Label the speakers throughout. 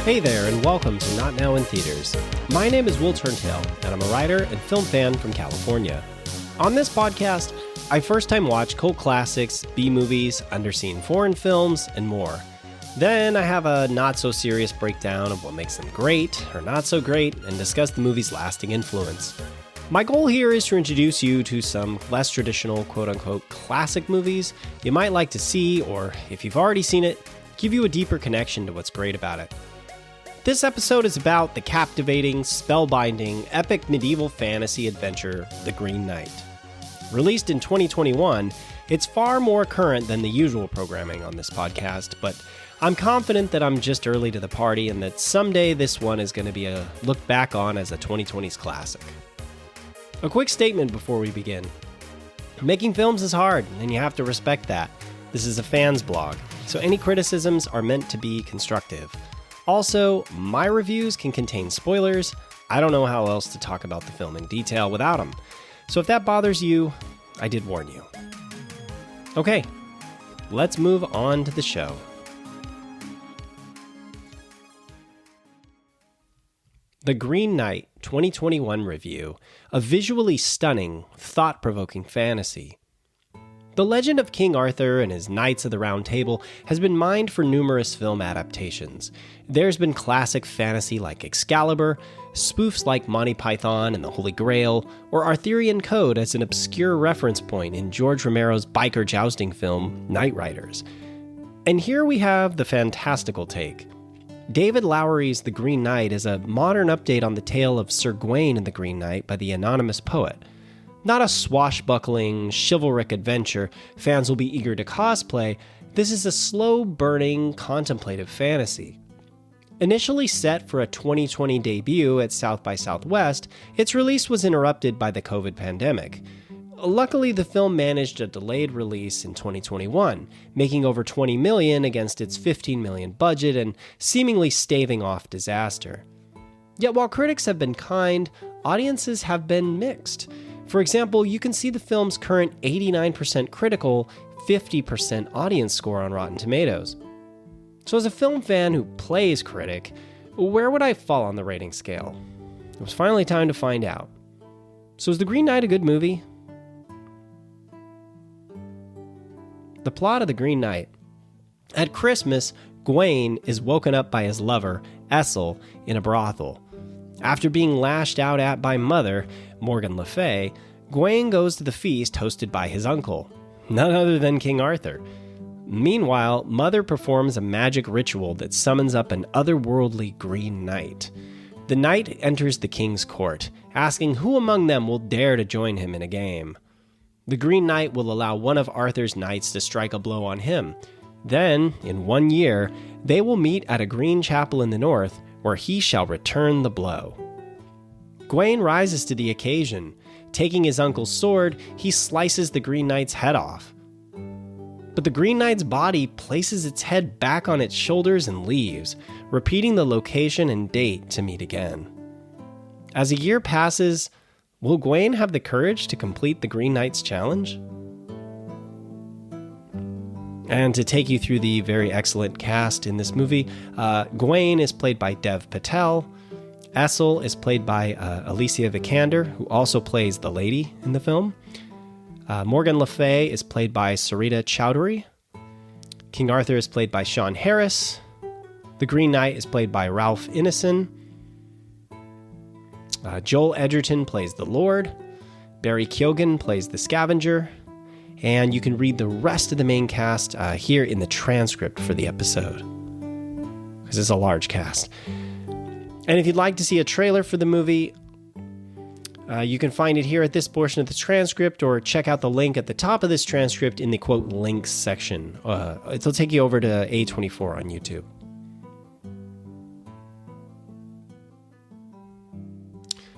Speaker 1: Hey there, and welcome to Not Now in Theaters. My name is Will Turntail, and I'm a writer and film fan from California. On this podcast, I first-time watch cult classics, B-movies, underseen foreign films, and more. Then I have a not-so-serious breakdown of what makes them great or not so great, and discuss the movie's lasting influence. My goal here is to introduce you to some less traditional quote-unquote classic movies you might like to see, or if you've already seen it, give you a deeper connection to what's great about it. This episode is about the captivating, spellbinding, epic medieval fantasy adventure, The Green Knight. Released in 2021, it's far more current than the usual programming on this podcast, but I'm confident that I'm just early to the party and that someday this one is going to be looked back on as a 2020s classic. A quick statement before we begin. Making films is hard, and you have to respect that. This is a fans blog, so any criticisms are meant to be constructive. Also, my reviews can contain spoilers. I don't know how else to talk about the film in detail without them. So if that bothers you, I did warn you. Okay, let's move on to the show. The Green Knight 2021 review, a visually stunning, thought-provoking fantasy. The legend of King Arthur and his Knights of the Round Table has been mined for numerous film adaptations. There's been classic fantasy like Excalibur, spoofs like Monty Python and the Holy Grail, or Arthurian Code as an obscure reference point in George Romero's biker jousting film, Knight Riders. And here we have the fantastical take. David Lowery's The Green Knight is a modern update on the tale of Sir Gawain and the Green Knight by the anonymous poet. Not a swashbuckling, chivalric adventure fans will be eager to cosplay, this is a slow-burning, contemplative fantasy. Initially set for a 2020 debut at South by Southwest, its release was interrupted by the COVID pandemic. Luckily, the film managed a delayed release in 2021, making over $20 million against its $15 million budget and seemingly staving off disaster. Yet while critics have been kind, audiences have been mixed. For example, you can see the film's current 89% critical, 50% audience score on Rotten Tomatoes. So as a film fan who plays critic, where would I fall on the rating scale? It was finally time to find out. So is The Green Knight a good movie? The plot of The Green Knight. At Christmas, Gawain is woken up by his lover, Essel, in a brothel. After being lashed out at by Mother, Morgan Le Fay, Gawain goes to the feast hosted by his uncle, none other than King Arthur. Meanwhile, Mother performs a magic ritual that summons up an otherworldly Green Knight. The knight enters the king's court, asking who among them will dare to join him in a game. The Green Knight will allow one of Arthur's knights to strike a blow on him. Then, in 1 year, they will meet at a green chapel in the north, where he shall return the blow. Gawain rises to the occasion. Taking his uncle's sword, he slices the Green Knight's head off. But the Green Knight's body places its head back on its shoulders and leaves, repeating the location and date to meet again. As a year passes, will Gawain have the courage to complete the Green Knight's challenge? And to take you through the very excellent cast in this movie, Gawain is played by Dev Patel. Essel is played by Alicia Vikander, who also plays the lady in the film. Morgan Le Fay is played by Sarita Chowdhury. King Arthur is played by Sean Harris. The Green Knight is played by Ralph Ineson. Joel Edgerton plays the Lord. Barry Keoghan plays the Scavenger. And you can read the rest of the main cast here in the transcript for the episode, because it's a large cast. And if you'd like to see a trailer for the movie, you can find it here at this portion of the transcript, or check out the link at the top of this transcript in the quote links section. It'll take you over to A24 on YouTube.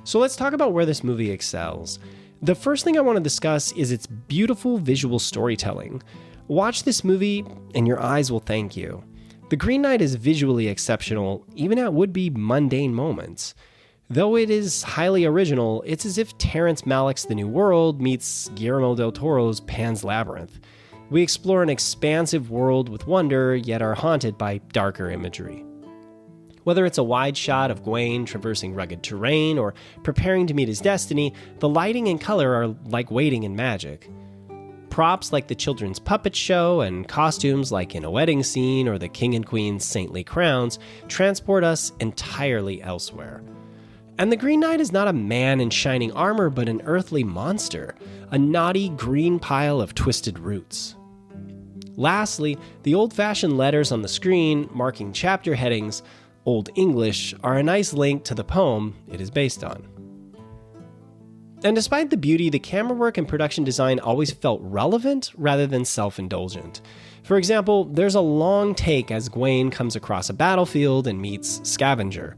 Speaker 1: So let's talk about where this movie excels. The first thing I want to discuss is its beautiful visual storytelling. Watch this movie and your eyes will thank you. The Green Knight is visually exceptional, even at would-be mundane moments. Though it is highly original, it's as if Terrence Malick's The New World meets Guillermo del Toro's Pan's Labyrinth. We explore an expansive world with wonder, yet are haunted by darker imagery. Whether it's a wide shot of Gawain traversing rugged terrain or preparing to meet his destiny, the lighting and color are like waiting in magic. Props like the children's puppet show and costumes like in a wedding scene or the king and queen's saintly crowns transport us entirely elsewhere. And the Green Knight is not a man in shining armor, but an earthly monster, a knotty green pile of twisted roots. Lastly, the old-fashioned letters on the screen marking chapter headings, Old English, are a nice link to the poem it is based on. And despite the beauty, the camera work and production design always felt relevant rather than self-indulgent. For example, there's a long take as Gawain comes across a battlefield and meets Scavenger.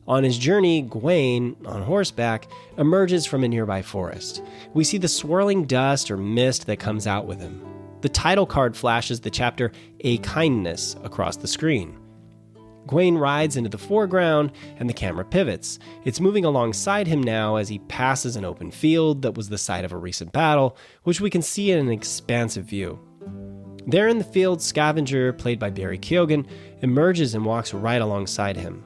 Speaker 1: On his journey, Gawain, on horseback, emerges from a nearby forest. We see the swirling dust or mist that comes out with him. The title card flashes the chapter A Kindness across the screen. Gawain rides into the foreground, and the camera pivots. It's moving alongside him now as he passes an open field that was the site of a recent battle, which we can see in an expansive view. There in the field, Scavenger, played by Barry Keoghan, emerges and walks right alongside him.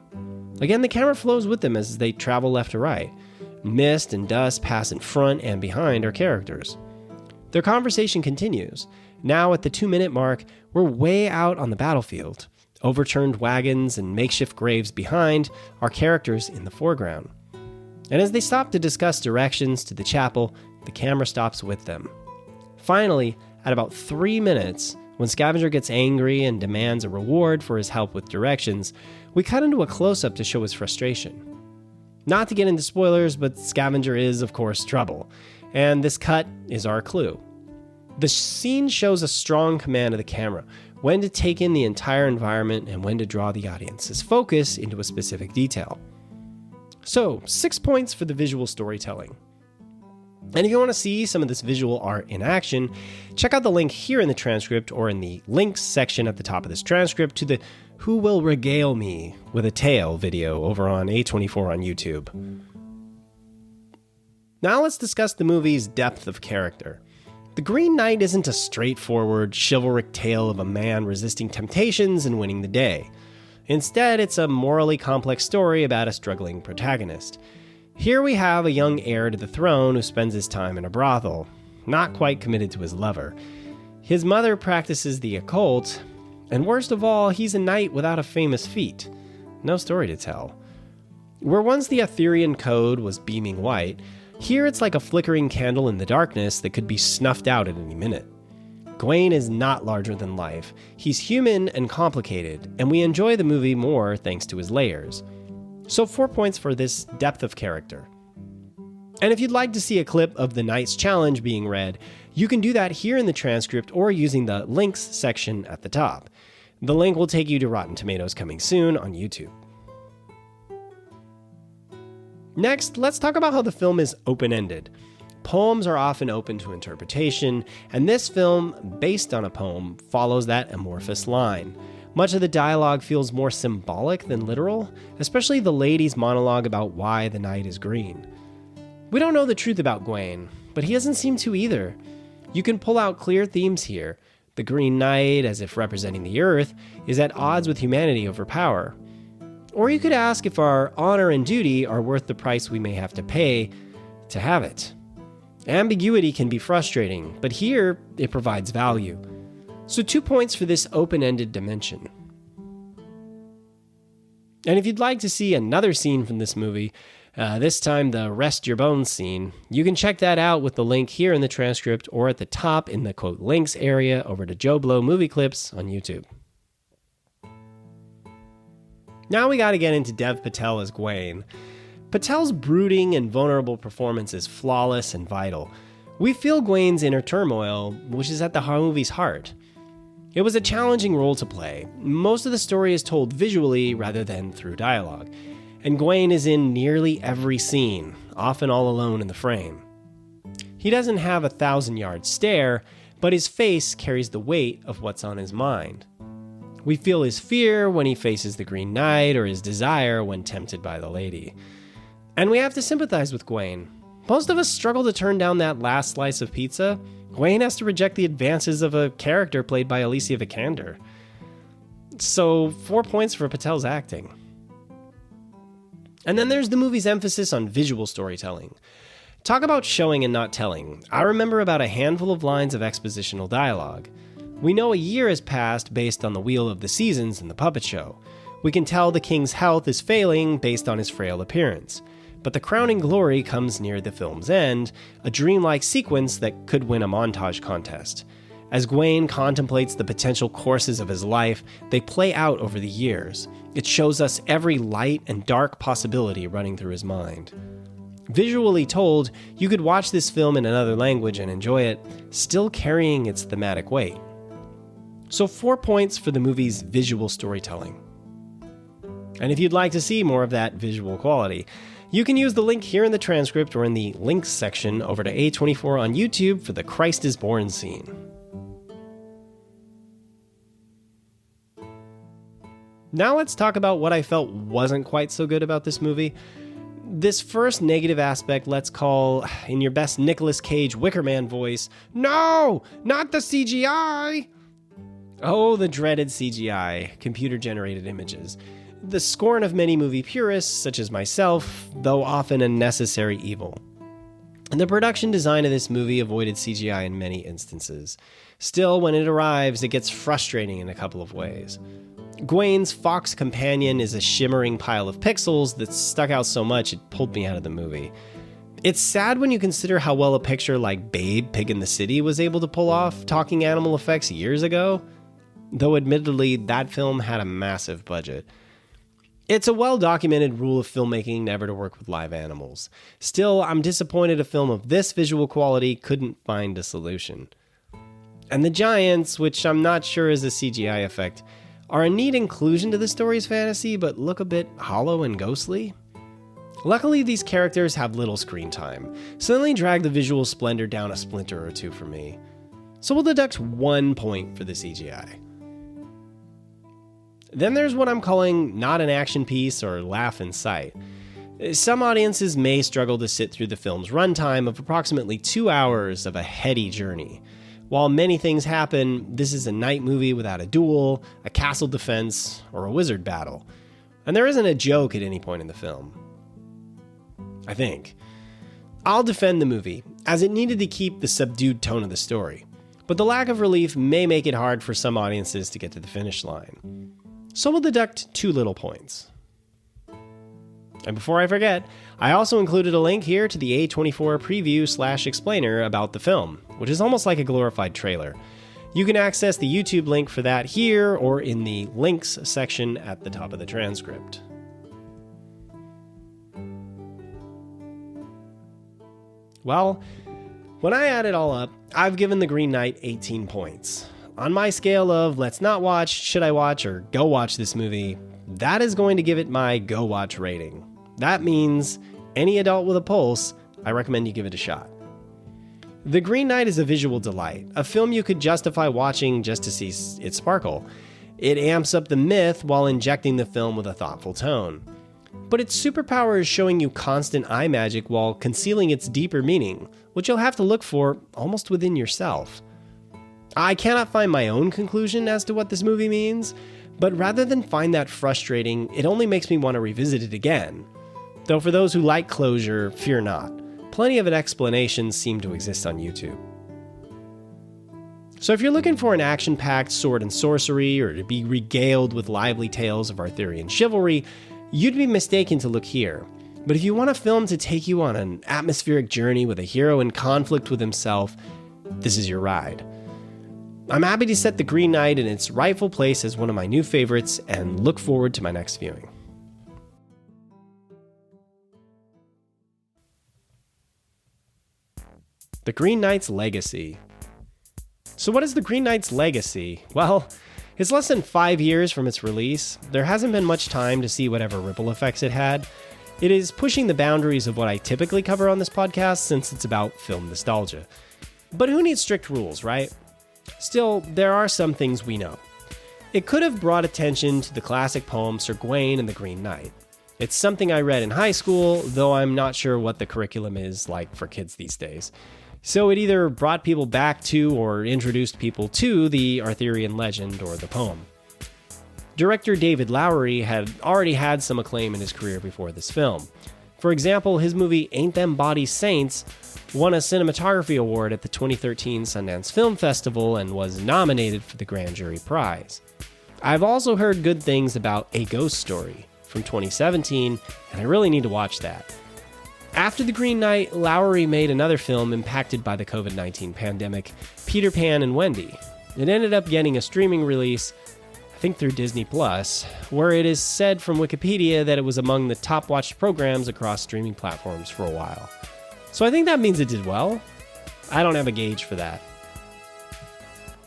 Speaker 1: Again, the camera flows with them as they travel left to right. Mist and dust pass in front and behind our characters. Their conversation continues. Now at the 2-minute mark, we're way out on the battlefield. Overturned wagons and makeshift graves behind, our characters in the foreground. And as they stop to discuss directions to the chapel, the camera stops with them. Finally, at about 3 minutes, when Scavenger gets angry and demands a reward for his help with directions, we cut into a close-up to show his frustration. Not to get into spoilers, but Scavenger is, of course, trouble, and this cut is our clue. The scene shows a strong command of the camera, when to take in the entire environment and when to draw the audience's focus into a specific detail. So, 6 points for the visual storytelling. And if you want to see some of this visual art in action, check out the link here in the transcript or in the links section at the top of this transcript to the Who Will Regale Me with a Tale video over on A24 on YouTube. Now let's discuss the movie's depth of character. The Green Knight isn't a straightforward, chivalric tale of a man resisting temptations and winning the day. Instead, it's a morally complex story about a struggling protagonist. Here we have a young heir to the throne who spends his time in a brothel, not quite committed to his lover. His mother practices the occult, and worst of all, he's a knight without a famous feat. No story to tell. Where once the Arthurian code was beaming white, here it's like a flickering candle in the darkness that could be snuffed out at any minute. Gawain is not larger than life. He's human and complicated, and we enjoy the movie more thanks to his layers. So 4 points for this depth of character. And if you'd like to see a clip of the Knight's Challenge being read, you can do that here in the transcript or using the links section at the top. The link will take you to Rotten Tomatoes coming soon on YouTube. Next, let's talk about how the film is open-ended. Poems are often open to interpretation, and this film, based on a poem, follows that amorphous line. Much of the dialogue feels more symbolic than literal, especially the lady's monologue about why the knight is green. We don't know the truth about Gawain, but he doesn't seem to either. You can pull out clear themes here. The Green Knight, as if representing the earth, is at odds with humanity over power. Or you could ask if our honor and duty are worth the price we may have to pay to have it. Ambiguity can be frustrating, but here it provides value. So 2 points for this open-ended dimension. And if you'd like to see another scene from this movie, this time the Rest Your Bones scene, you can check that out with the link here in the transcript or at the top in the quote links area over to Joe Blow Movie Clips on YouTube. Now we gotta get into Dev Patel as Gawain. Patel's brooding and vulnerable performance is flawless and vital. We feel Gawain's inner turmoil, which is at the movie's heart. It was a challenging role to play. Most of the story is told visually rather than through dialogue, and Gawain is in nearly every scene, often all alone in the frame. He doesn't have a 1,000-yard stare, but his face carries the weight of what's on his mind. We feel his fear when he faces the Green Knight or his desire when tempted by the lady. And we have to sympathize with Gawain. Most of us struggle to turn down that last slice of pizza. Gawain has to reject the advances of a character played by Alicia Vikander. So 4 points for Patel's acting. And then there's the movie's emphasis on visual storytelling. Talk about showing and not telling. I remember about a handful of lines of expositional dialogue. We know a year has passed based on the Wheel of the Seasons in the puppet show. We can tell the king's health is failing based on his frail appearance. But the crowning glory comes near the film's end, a dreamlike sequence that could win a montage contest. As Gawain contemplates the potential courses of his life, they play out over the years. It shows us every light and dark possibility running through his mind. Visually told, you could watch this film in another language and enjoy it, still carrying its thematic weight. So 4 points for the movie's visual storytelling. And if you'd like to see more of that visual quality, you can use the link here in the transcript or in the links section over to A24 on YouTube for the Christ is Born scene. Now let's talk about what I felt wasn't quite so good about this movie. This first negative aspect, let's call, in your best Nicolas Cage Wicker Man voice, "No! Not the CGI!" Oh, the dreaded CGI, computer-generated images. The scorn of many movie purists, such as myself, though often a necessary evil. And the production design of this movie avoided CGI in many instances. Still, when it arrives, it gets frustrating in a couple of ways. Gawain's fox companion is a shimmering pile of pixels that stuck out so much it pulled me out of the movie. It's sad when you consider how well a picture like Babe, Pig in the City was able to pull off talking animal effects years ago, though admittedly that film had a massive budget. It's a well-documented rule of filmmaking never to work with live animals. Still, I'm disappointed a film of this visual quality couldn't find a solution. And the giants, which I'm not sure is a CGI effect, are a neat inclusion to the story's fantasy, but look a bit hollow and ghostly. Luckily, these characters have little screen time, so they only drag the visual splendor down a splinter or two for me. So we'll deduct 1 point for the CGI. Then there's what I'm calling not an action piece or laugh in sight. Some audiences may struggle to sit through the film's runtime of approximately 2 hours of a heady journey. While many things happen, this is a night movie without a duel, a castle defense, or a wizard battle. And there isn't a joke at any point in the film. I think. I'll defend the movie, as it needed to keep the subdued tone of the story. But the lack of relief may make it hard for some audiences to get to the finish line. So we'll deduct 2 little points. And before I forget, I also included a link here to the A24 preview/explainer about the film, which is almost like a glorified trailer. You can access the YouTube link for that here or in the links section at the top of the transcript. Well, when I add it all up, I've given The Green Knight 18 points. On my scale of let's not watch, should I watch, or go watch this movie, that is going to give it my go watch rating. That means any adult with a pulse, I recommend you give it a shot. The Green Knight is a visual delight, a film you could justify watching just to see it sparkle. It amps up the myth while injecting the film with a thoughtful tone. But its superpower is showing you constant eye magic while concealing its deeper meaning, which you'll have to look for almost within yourself. I cannot find my own conclusion as to what this movie means, but rather than find that frustrating, it only makes me want to revisit it again. Though for those who like closure, fear not. Plenty of explanations seem to exist on YouTube. So if you're looking for an action-packed sword and sorcery, or to be regaled with lively tales of Arthurian chivalry, you'd be mistaken to look here. But if you want a film to take you on an atmospheric journey with a hero in conflict with himself, this is your ride. I'm happy to set The Green Knight in its rightful place as one of my new favorites and look forward to my next viewing. The Green Knight's legacy. So what is The Green Knight's legacy? Well, it's less than 5 years from its release. There hasn't been much time to see whatever ripple effects it had. It is pushing the boundaries of what I typically cover on this podcast since it's about film nostalgia. But who needs strict rules, right? Still, there are some things we know. It could have brought attention to the classic poem Sir Gawain and the Green Knight. It's something I read in high school, though I'm not sure what the curriculum is like for kids these days. So it either brought people back to or introduced people to the Arthurian legend or the poem. Director David Lowery had already had some acclaim in his career before this film. For example, his movie Ain't Them Bodies Saints won a cinematography award at the 2013 Sundance Film Festival and was nominated for the Grand Jury Prize. I've also heard good things about A Ghost Story from 2017, and I really need to watch that. After The Green Knight, Lowery made another film impacted by the COVID-19 pandemic, Peter Pan and Wendy. It ended up getting a streaming release, I think through Disney+, where it is said from Wikipedia that it was among the top watched programs across streaming platforms for a while. So I think that means it did well. I don't have a gauge for that.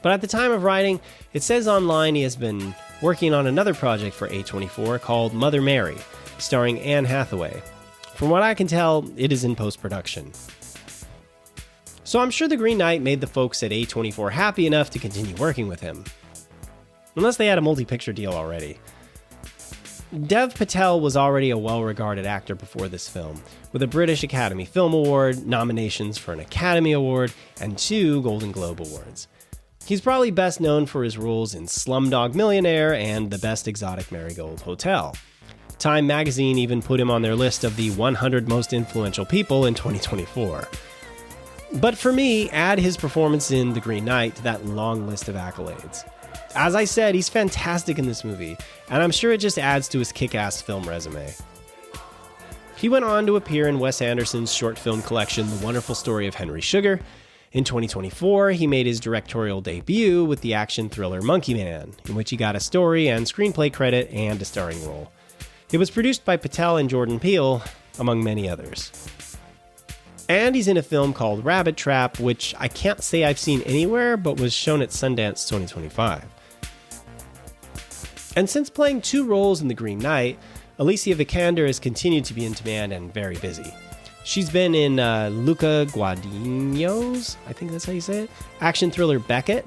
Speaker 1: But at the time of writing, it says online he has been working on another project for A24 called Mother Mary, starring Anne Hathaway. From what I can tell, it is in post-production. So I'm sure The Green Knight made the folks at A24 happy enough to continue working with him. Unless they had a multi-picture deal already. Dev Patel was already a well-regarded actor before this film, with a British Academy Film Award, nominations for an Academy Award, and 2 Golden Globe Awards. He's probably best known for his roles in Slumdog Millionaire and The Best Exotic Marigold Hotel. Time magazine even put him on their list of the 100 most influential people in 2024. But for me, add his performance in The Green Knight to that long list of accolades. As I said, he's fantastic in this movie, and I'm sure it just adds to his kick-ass film resume. He went on to appear in Wes Anderson's short film collection, The Wonderful Story of Henry Sugar. In 2024, he made his directorial debut with the action thriller Monkey Man, in which he got a story and screenplay credit and a starring role. It was produced by Patel and Jordan Peele, among many others. And he's in a film called Rabbit Trap, which I can't say I've seen anywhere, but was shown at Sundance 2025. And since playing 2 roles in The Green Knight, Alicia Vikander has continued to be in demand and very busy. She's been in Luca Guadagnino's, I think that's how you say it, action thriller Beckett.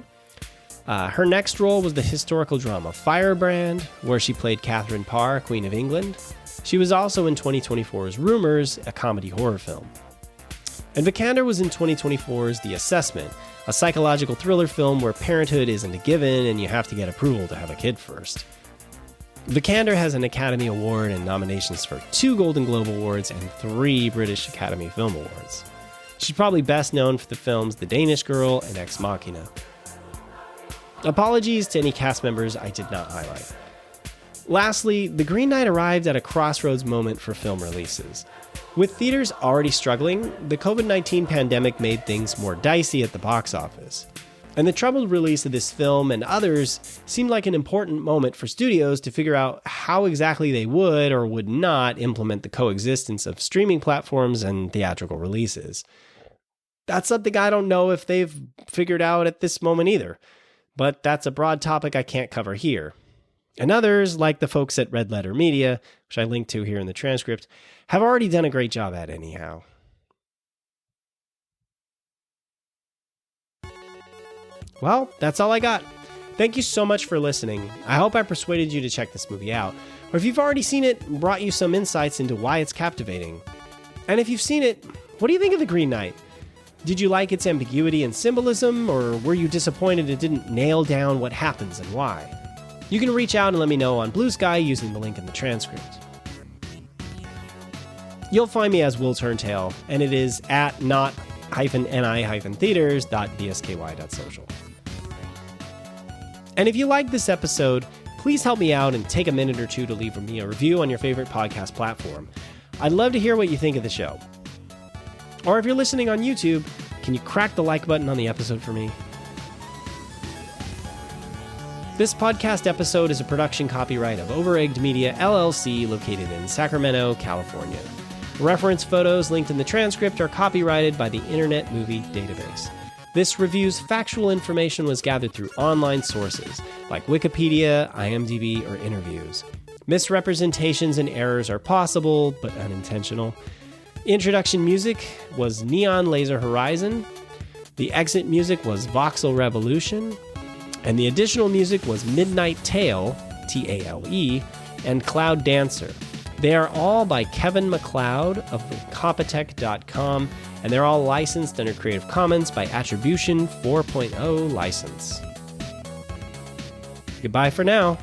Speaker 1: Her next role was the historical drama Firebrand, where she played Catherine Parr, Queen of England. She was also in 2024's Rumors, a comedy horror film. And Vikander was in 2024's The Assessment, a psychological thriller film where parenthood isn't a given and you have to get approval to have a kid first. Vikander has an Academy Award and nominations for 2 Golden Globe Awards and 3 British Academy Film Awards. She's probably best known for the films The Danish Girl and Ex Machina. Apologies to any cast members I did not highlight. Lastly, The Green Knight arrived at a crossroads moment for film releases. With theaters already struggling, the COVID-19 pandemic made things more dicey at the box office. And the troubled release of this film and others seemed like an important moment for studios to figure out how exactly they would or would not implement the coexistence of streaming platforms and theatrical releases. That's something I don't know if they've figured out at this moment either, but that's a broad topic I can't cover here. And others, like the folks at Red Letter Media, which I linked to here in the transcript, have already done a great job at anyhow. Well, that's all I got. Thank you so much for listening. I hope I persuaded you to check this movie out, or if you've already seen it, brought you some insights into why it's captivating. And if you've seen it, what do you think of The Green Knight? Did you like its ambiguity and symbolism, or were you disappointed it didn't nail down what happens and why? You can reach out and let me know on Blue Sky using the link in the transcript. You'll find me as Will Turntail, and it is at not-ni-theaters.bsky.social. And if you liked this episode, please help me out and take a minute or 2 to leave me a review on your favorite podcast platform. I'd love to hear what you think of the show. Or if you're listening on YouTube, can you crack the like button on the episode for me? This podcast episode is a production copyright of Overegged Media, LLC, located in Sacramento, California. Reference photos linked in the transcript are copyrighted by the Internet Movie Database. This review's factual information was gathered through online sources, like Wikipedia, IMDb, or interviews. Misrepresentations and errors are possible, but unintentional. Introduction music was Neon Laser Horizon. The exit music was Voxel Revolution. And the additional music was Midnight Tale, T-A-L-E, and Cloud Dancer. They are all by Kevin MacLeod of Incompetech.com, and they're all licensed under Creative Commons by Attribution 4.0 license. Goodbye for now.